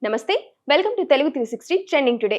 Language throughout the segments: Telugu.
నమస్తే, welcome to Telugu 360 trending today.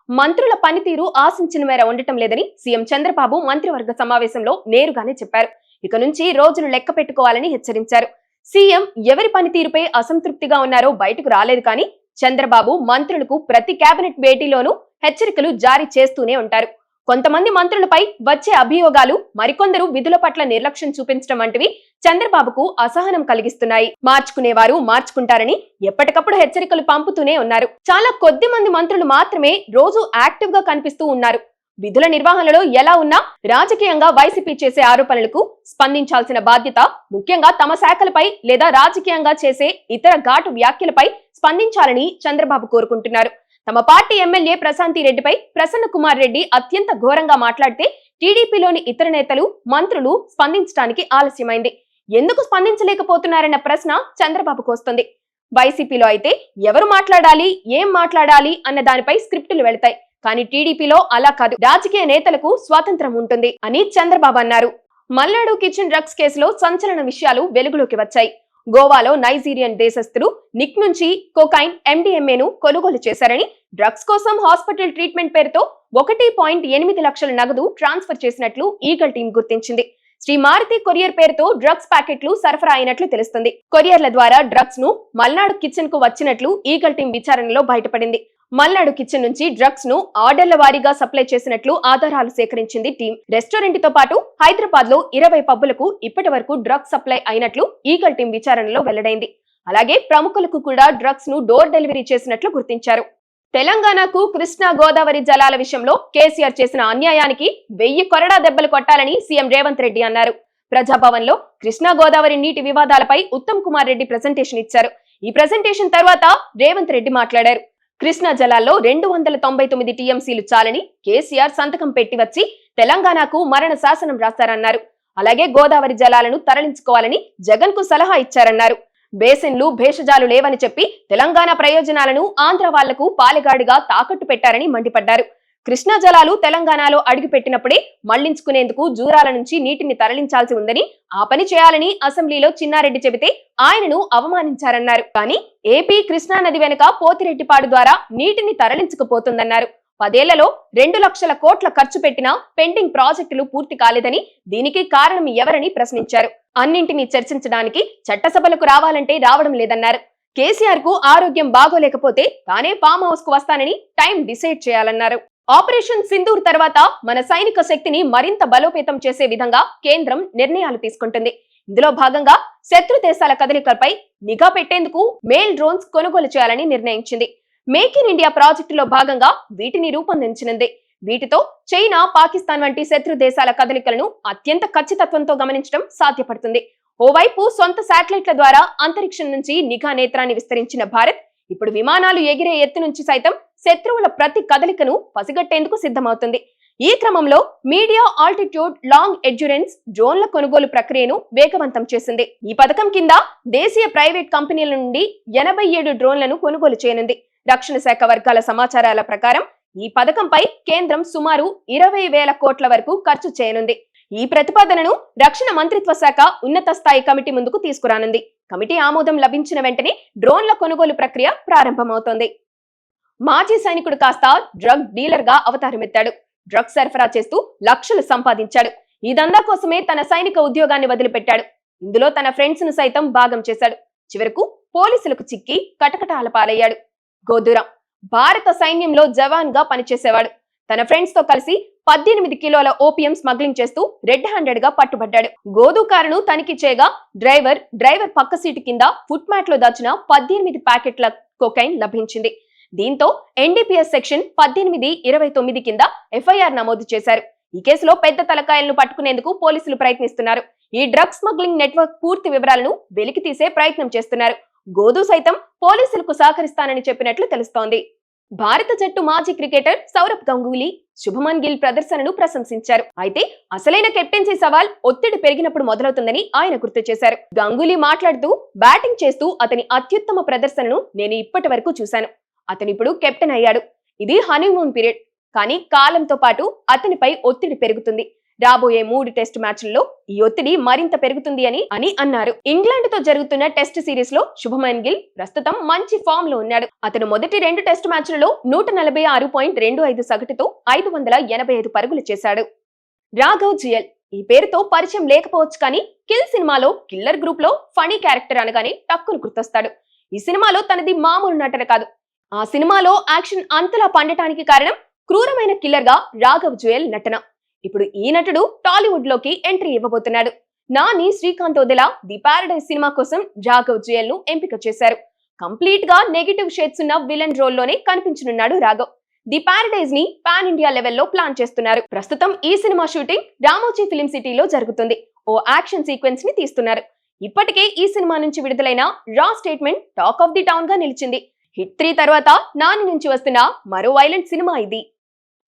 మంత్రుల పనితీరు ఆశించిన మేర ఉండటం లేదని సీఎం చంద్రబాబు మంత్రివర్గ సమావేశంలో నేరుగానే చెప్పారు. ఇక నుంచి రోజులు లెక్క పెట్టుకోవాలని హెచ్చరించారు. సీఎం ఎవరి పనితీరుపై అసంతృప్తిగా ఉన్నారో బయటకు రాలేదు కానీ చంద్రబాబు మంత్రులకు ప్రతి కేబినెట్ భేటీలోనూ హెచ్చరికలు జారీ చేస్తూనే ఉంటారు. కొంతమంది మంత్రులపై వచ్చే అభియోగాలు మరికొందరు విధుల పట్ల నిర్లక్ష్యం చూపించడం వంటివి చంద్రబాబుకు అసహనం కలిగిస్తున్నాయి. మార్చుకునేవారు మార్చుకుంటారని ఎప్పటికప్పుడు హెచ్చరికలు పంపుతూనే ఉన్నారు. చాలా కొద్ది మంది మంత్రులు మాత్రమే రోజు యాక్టివ్ గా కనిపిస్తూ ఉన్నారు. విధుల నిర్వహణలో ఎలా ఉన్నా రాజకీయంగా వైసీపీ చేసే ఆరోపణలకు స్పందించాల్సిన బాధ్యత ముఖ్యంగా తమ శాఖలపై లేదా రాజకీయంగా చేసే ఇతర ఘాటు వ్యాఖ్యలపై స్పందించాలని చంద్రబాబు కోరుకుంటున్నారు. తమ పార్టీ ఎమ్మెల్యే ప్రశాంతి రెడ్డిపై ప్రసన్న కుమార్ రెడ్డి అత్యంత ఘోరంగా మాట్లాడితే టీడీపీలోని ఇతర నేతలు మంత్రులు స్పందించడానికి ఆలస్యమైంది. ఎందుకు స్పందించలేకపోతున్నారన్న ప్రశ్న చంద్రబాబుకు వస్తుంది. వైసీపీలో అయితే ఎవరు మాట్లాడాలి, ఏం మాట్లాడాలి అన్న దానిపై స్క్రిప్టులు వెళతాయి. కానీ టీడీపీలో అలా కాదు, రాజకీయ నేతలకు స్వాతంత్రం ఉంటుంది అని చంద్రబాబు అన్నారు. మల్నాడు కిచెన్ డ్రగ్స్ కేసులో సంచలన విషయాలు వెలుగులోకి వచ్చాయి. గోవాలో నైజీరియన్ దేశస్థులు నిక్ నుంచి కోకైన్ MDMAను కొనుగోలు చేశారని, డ్రగ్స్ కోసం హాస్పిటల్ ట్రీట్మెంట్ పేరుతో 1.8 లక్షల నగదు ట్రాన్స్ఫర్ చేసినట్లు ఈగల్ టీం గుర్తించింది. శ్రీ మారుతి కొరియర్ పేరుతో డ్రగ్స్ ప్యాకెట్లు సరఫరా అయినట్లు తెలుస్తుంది. కొరియర్ల ద్వారా డ్రగ్స్ ను మల్నాడు కిచెన్ కు వచ్చినట్లు ఈగల్ టీం విచారణలో బయటపడింది. మల్నాడు కిచెన్ నుంచి డ్రగ్స్ ను ఆర్డర్ల వారీగా సప్లై చేసినట్లు ఆధారాలు సేకరించింది టీం. రెస్టారెంట్ తో పాటు హైదరాబాద్ లో 20 పబ్బులకు ఇప్పటి వరకు డ్రగ్స్ సప్లై అయినట్లు ఈగల్ టీం విచారణలో వెల్లడైంది. అలాగే ప్రముఖులకు కూడా డ్రగ్స్ ను డోర్ డెలివరీ చేసినట్లు గుర్తించారు. తెలంగాణకు కృష్ణా గోదావరి జలాల విషయంలో కేసీఆర్ చేసిన అన్యాయానికి 1000 కొరడా దెబ్బలు కొట్టాలని సీఎం రేవంత్ రెడ్డి అన్నారు. ప్రజాభవన్ లో కృష్ణా గోదావరి నీటి వివాదాలపై ఉత్తమ్ కుమార్ రెడ్డి ప్రెజెంటేషన్ ఇచ్చారు. ఈ ప్రెజెంటేషన్ తర్వాత రేవంత్ రెడ్డి మాట్లాడారు. కృష్ణా జలాల్లో 299 టీఎంసీలు చాలని కేసీఆర్ సంతకం పెట్టి వచ్చి తెలంగాణకు మరణ శాసనం రాస్తారన్నారు. అలాగే గోదావరి జలాలను తరలించుకోవాలని జగన్ కు సలహా ఇచ్చారన్నారు. బేసిన్లు భేషజాలు లేవని చెప్పి తెలంగాణ ప్రయోజనాలను ఆంధ్ర వాళ్లకు పాలెగాడిగా తాకట్టు పెట్టారని మండిపడ్డారు. కృష్ణా జలాలు తెలంగాణలో అడుగుపెట్టినప్పుడే మళ్లించుకునేందుకు జూరాల నుంచి నీటిని తరలించాల్సి ఉందని, ఆ పని చేయాలని అసెంబ్లీలో చిన్నారెడ్డి చెబితే ఆయనను అవమానించారన్నారు. కానీ ఏపీ కృష్ణా నది వెనుక పోతిరెడ్డిపాడు ద్వారా నీటిని తరలించకపోతుందన్నారు. 10 ఏళ్లలో 2 లక్షల కోట్ల ఖర్చు పెట్టినా పెండింగ్ ప్రాజెక్టులు పూర్తి కాలేదని, దీనికి కారణం ఎవరని ప్రశ్నించారు. అన్నింటినీ చర్చించడానికి చట్టసభలకు రావాలంటే రావడం లేదన్నారు. కేసీఆర్ కు ఆరోగ్యం బాగోలేకపోతే తానే ఫామ్ హౌస్ కు వస్తానని టైం డిసైడ్ చేయాలన్నారు. ఆపరేషన్ సింధూర్ తర్వాత మన సైనిక శక్తిని మరింత బలోపేతం చేసే విధంగా కేంద్రం నిర్ణయాలు తీసుకుంటుంది. ఇందులో భాగంగా శత్రు దేశాల కదలికలపై నిఘా పెట్టేందుకు మేల్ డ్రోన్స్ కొనుగోలు చేయాలని నిర్ణయించింది. మేక్ ఇన్ ఇండియా ప్రాజెక్టులో భాగంగా వీటిని రూపొందించనుంది. వీటితో చైనా, పాకిస్తాన్ వంటి శత్రు దేశాల కదలికలను అత్యంత ఖచ్చితత్వంతో గమనించడం సాధ్యపడుతుంది. ఓవైపు సొంత శాటిలైట్ల ద్వారా అంతరిక్షం నుంచి నిఘా నేత్రాన్ని విస్తరించిన భారత్ ఇప్పుడు విమానాలు ఎగిరే ఎత్తు నుంచి సైతం శత్రువుల ప్రతి కదలికను పసిగట్టేందుకు సిద్ధమవుతుంది. ఈ క్రమంలో మీడియా ఆల్టిట్యూడ్ లాంగ్ ఎండ్యూరెన్స్ డ్రోన్ల కొనుగోలు ప్రక్రియను వేగవంతం చేసింది. ఈ పథకం కింద దేశీయ ప్రైవేట్ కంపెనీల నుండి 87 డ్రోన్లను కొనుగోలు చేయనుంది. రక్షణ శాఖ వర్గాల సమాచారాల ప్రకారం ఈ పథకంపై కేంద్రం సుమారు 20,000 కోట్ల వరకు ఖర్చు చేయనుంది. ఈ ప్రతిపాదనను రక్షణ మంత్రిత్వ శాఖ ఉన్నత స్థాయి కమిటీ ముందుకు తీసుకురానుంది. కమిటీ ఆమోదం లభించిన వెంటనే డ్రోన్ల కొనుగోలు ప్రక్రియ ప్రారంభమవుతోంది. మాజీ సైనికుడు కాస్త డ్రగ్ డీలర్ గా అవతారమెత్తాడు. డ్రగ్స్ సరఫరా చేస్తూ లక్షలు సంపాదించాడు. ఈ దందా కోసమే తన సైనిక ఉద్యోగాన్ని వదిలిపెట్టాడు. ఇందులో తన ఫ్రెండ్స్ ను సైతం భాగం చేశాడు. చివరకు పోలీసులకు చిక్కి కటకటాల పాలయ్యాడు. గోధురం భారత సైన్యంలో జవాన్ గా పనిచేసేవాడు. తన ఫ్రెండ్స్ తో కలిసి 18 కిలోల ఓపియం స్మగ్లింగ్ చేస్తూ రెడ్ హ్యాండెడ్ గా పట్టుబడ్డాడు. గోధు కారును తనిఖీ చేయగా డ్రైవర్ పక్క సీటు కింద ఫుట్ మ్యాట్ లో దాచిన 18 ప్యాకెట్ల కొకైన్ లభించింది. దీంతో ఎన్డీపీఎస్ సెక్షన్ 1829 కింద ఎఫ్ఐఆర్ నమోదు చేశారు. ఈ కేసులో పెద్ద తలకాయలను పట్టుకునేందుకు పోలీసులు ప్రయత్నిస్తున్నారు. ఈ డ్రగ్ స్మగ్లింగ్ నెట్వర్క్ పూర్తి వివరాలను వెలికి తీసే ప్రయత్నం చేస్తున్నారు. గోధు సైతం పోలీసులకు సహకరిస్తానని చెప్పినట్లు తెలుస్తోంది. భారత జట్టు మాజీ క్రికెటర్ సౌరవ్ గంగూలీ శుభమన్ గిల్ ప్రదర్శనను ప్రశంసించారు. అయితే అసలైన కెప్టెన్సీ సవాల్ ఒత్తిడి పెరిగినప్పుడు మొదలవుతుందని ఆయన గుర్తు చేశారు. గంగూలీ మాట్లాడుతూ, బ్యాటింగ్ చేస్తూ అతని అత్యుత్తమ ప్రదర్శనను నేను ఇప్పటి వరకు చూశాను. అతను ఇప్పుడు కెప్టెన్ అయ్యాడు. ఇది హనీమూన్ పీరియడ్. కానీ కాలంతో పాటు అతనిపై ఒత్తిడి పెరుగుతుంది. రాబోయే 3 టెస్ట్ మ్యాచ్ల్లో ఈ ఒత్తిడి మరింత పెరుగుతుంది అని అన్నారు. ఇంగ్లాండ్ తో జరుగుతున్న టెస్ట్ సిరీస్ లో శుభమన్ గిల్ ప్రస్తుతం మంచి ఫామ్ లో ఉన్నాడు. అతను మొదటి 2 టెస్ట్ మ్యాచ్లలో 146.25 సగటుతో 585 పరుగులు చేశాడు. రాఘవ్ జుయల్ ఈ పేరుతో పరిచయం లేకపోవచ్చు కానీ కిల్ సినిమాలో కిల్లర్ గ్రూప్ లో ఫనీ క్యారెక్టర్ అనగానే టక్కును గుర్తొస్తాడు. ఈ సినిమాలో తనది మామూలు నటన కాదు. ఆ సినిమాలో యాక్షన్ అంతలా పండటానికి కారణం క్రూరమైన కిల్లర్ గా రాఘవ్ జుయల్ నటన. ఇప్పుడు ఈ నటుడు టాలీవుడ్ లోకి ఎంట్రీ ఇవ్వబోతున్నాడు. నాని శ్రీకాంత్ వదిలా ది పారడైజ్ సినిమా కోసం రాఘవ్ జుయల్ ను ఎంపిక చేశారు. కంప్లీట్ గా నెగటివ్ షేడ్స్ ఉన్న విలన్ రోల్ లోనే కనిపించనున్నాడు రాఘవ్. ది పారడైజ్ ని పాన్ ఇండియా లెవెల్లో ప్లాన్ చేస్తున్నారు. ప్రస్తుతం ఈ సినిమా షూటింగ్ రామోజీ ఫిలిం సిటీలో జరుగుతుంది. ఓ యాక్షన్ సీక్వెన్స్ ని తీస్తున్నారు. ఇప్పటికే ఈ సినిమా నుంచి విడుదలైన రా statement talk of the town గా నిలిచింది. హిట్ 3 తర్వాత నాని నుంచి వస్తున్న మరో వైలెంట్ సినిమా ఇది.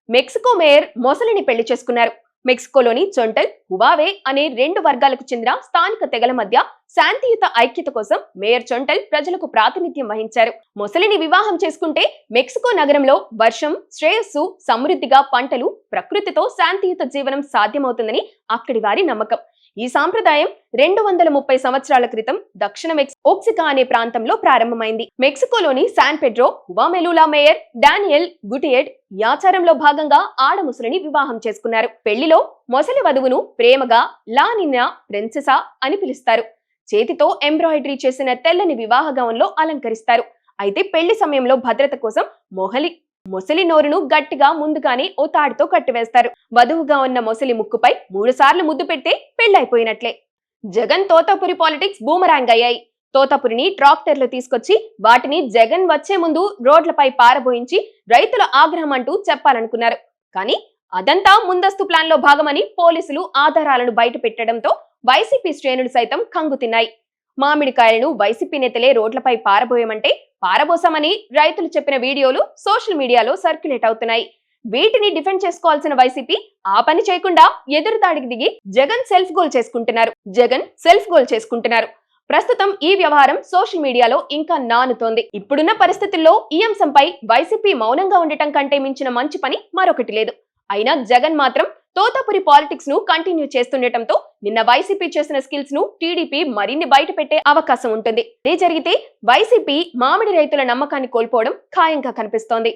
మెక్సికో మేయర్ మొసలిని పెళ్లి చేసుకున్నారు. మెక్సికోలోని చొంటల్, హువావే అనే 2 వర్గాలకు చెందిన స్థానిక తెగల మధ్య శాంతియుత ఐక్యత కోసం మేయర్ చొంటల్ ప్రజలకు ప్రాతినిధ్యం వహించారు. మొసలిని వివాహం చేసుకుంటే మెక్సికో నగరంలో వర్షం, శ్రేయస్సు, సమృద్ధిగా పంటలు, ప్రకృతితో శాంతియుత జీవనం సాధ్యమవుతుందని అక్కడి వారి నమ్మకం. ఈ సాంప్రదాయం 230 సంవత్సరాల క్రితం దక్షిణ ఓక్సికా అనే ప్రాంతంలో ప్రారంభమైంది. మెక్సికోలోని San Pedro Huamelula mayor Daniel గుటియెడ్ ఈ ఆచారంలో భాగంగా ఆడ ముసలిని వివాహం చేసుకున్నారు. పెళ్లిలో మొసలి వధువును ప్రేమగా లా నిన్నా ప్రిన్సెసా అని పిలుస్తారు. చేతితో ఎంబ్రాయిడరీ చేసిన తెల్లని వివాహ గౌన్లో అలంకరిస్తారు. అయితే పెళ్లి సమయంలో భద్రత కోసం మొసలి నోరును గట్టిగా ముందుగానే ఓ తాడుతో కట్టివేస్తారు. వధువుగా ఉన్న మొసలి ముక్కుపై 3 సార్లు ముద్దు పెడితే పెళ్లైపోయినట్లే. జగన్ తోతాపురి పాలిటిక్స్ బూమరాంగ్ అయ్యాయి. తోతాపురిని ట్రాక్టర్లు తీసుకొచ్చి వాటిని జగన్ వచ్చే ముందు రోడ్లపై పారబోయించి రైతుల ఆగ్రహం అంటూ చెప్పాలనుకున్నారు. కానీ అదంతా ముందస్తు ప్లాన్ లో భాగమని పోలీసులు ఆధారాలను బయట పెట్టడంతో వైసీపీ శ్రేణులు సైతం కంగుతిన్నాయి. మామిడికాయలను వైసీపీ నేతలే రోడ్లపై పారబోయమంటే పారబోసామని రైతులు చెప్పిన వీడియోలు సోషల్ మీడియాలో సర్క్యులేట్ అవుతున్నాయి. వీటిని డిఫెండ్ చేసుకోవాల్సిన వైసీపీ ఆ పని చేయకుండా ఎదురుదాడికి దిగి జగన్ సెల్ఫ్ గోల్ చేసుకుంటున్నారు. ప్రస్తుతం ఈ వ్యవహారం సోషల్ మీడియాలో ఇంకా నానుతోంది. ఇప్పుడున్న పరిస్థితుల్లో ఈ అంశంపై వైసీపీ మౌనంగా ఉండటం కంటే మించిన మంచి పని మరొకటి లేదు. అయినా జగన్ మాత్రం తోతాపురి పాలిటిక్స్ ను కంటిన్యూ చేస్తుండటంతో నిన్న వైసీపీ చేసిన స్కిల్స్ ను టీడీపీ మరిన్ని బయట పెట్టే అవకాశం ఉంటుంది. ఇదే జరిగితే వైసీపీ మామిడి రైతుల నమ్మకాన్ని కోల్పోవడం ఖాయంగా కనిపిస్తోంది.